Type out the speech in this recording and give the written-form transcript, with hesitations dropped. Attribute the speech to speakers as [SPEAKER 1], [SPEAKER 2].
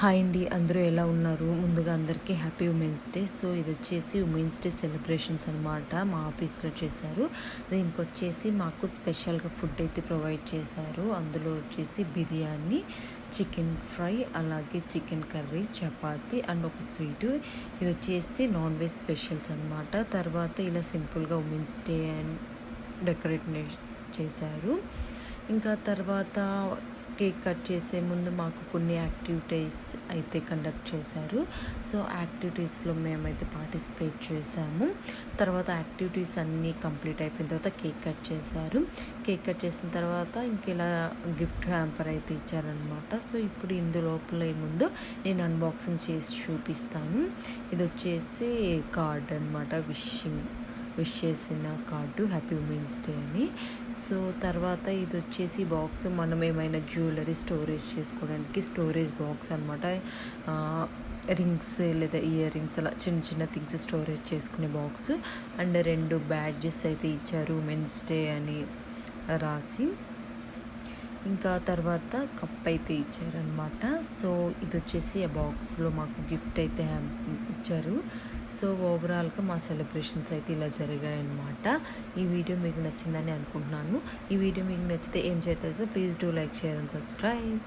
[SPEAKER 1] Hi అండి, అందరూ ఎలా ఉన్నారు? ముందుగా అందరికీ హ్యాపీ ఉమెన్స్ డే. సో ఇది వచ్చేసి ఉమెన్స్ డే సెలబ్రేషన్స్ అనమాట. మా ఆఫీస్లో చేశారు. దీనికి వచ్చేసి మాకు స్పెషల్గా ఫుడ్ అయితే ప్రొవైడ్ చేశారు. అందులో వచ్చేసి బిర్యానీ, చికెన్ ఫ్రై, అలాగే చికెన్ కర్రీ, చపాతి అండ్ ఒక స్వీటు. ఇది వచ్చేసి నాన్ వెజ్ స్పెషల్స్ అనమాట. తర్వాత ఇలా సింపుల్గా ఉమెన్స్ డే అండ్ డెకరేట్ చేశారు. ఇంకా తర్వాత కేక్ కట్ చేసే ముందు మాకు కొన్ని యాక్టివిటీస్ అయితే కండక్ట్ చేశారు. సో యాక్టివిటీస్లో మేమైతే పార్టిసిపేట్ చేసాము. తర్వాత యాక్టివిటీస్ అన్నీ కంప్లీట్ అయిపోయిన తర్వాత కేక్ కట్ చేశారు. కేక్ కట్ చేసిన తర్వాత ఇంక ఇలా గిఫ్ట్ హ్యాంపర్ అయితే ఇచ్చారనమాట. సో ఇప్పుడు ఇందులోపల ముందు నేను అన్బాక్సింగ్ చేసి చూపిస్తాను. ఇది వచ్చేసి కార్డ్ అనమాట, విష్ చేసిన కార్డు, హ్యాపీ ఉమెన్స్ డే అని. సో తర్వాత ఇది వచ్చేసి బాక్స్, మనం ఏమైనా జ్యువెలరీ స్టోరేజ్ చేసుకోవడానికి స్టోరేజ్ బాక్స్ అనమాట. రింగ్స్ లేదా ఇయర్ రింగ్స్ అలా చిన్న చిన్న థింగ్స్ స్టోరేజ్ చేసుకునే బాక్స్. అండ్ 2 బ్యాడ్జెస్ అయితే ఇచ్చారు ఉమెన్స్ డే అని రాసి. ఇంకా తర్వాత కప్ అయితే ఇచ్చారనమాట. సో ఇది వచ్చేసి ఆ బాక్స్లో మాకు గిఫ్ట్ అయితే ఇచ్చారు. సో ఓవరాల్గా మా సెలబ్రేషన్స్ అయితే ఇలా జరిగాయన్నమాట. ఈ వీడియో మీకు నచ్చిందని అనుకుంటున్నాను. ఈ వీడియో మీకు నచ్చితే ఏం చేస్తారు? Please do like, share and subscribe.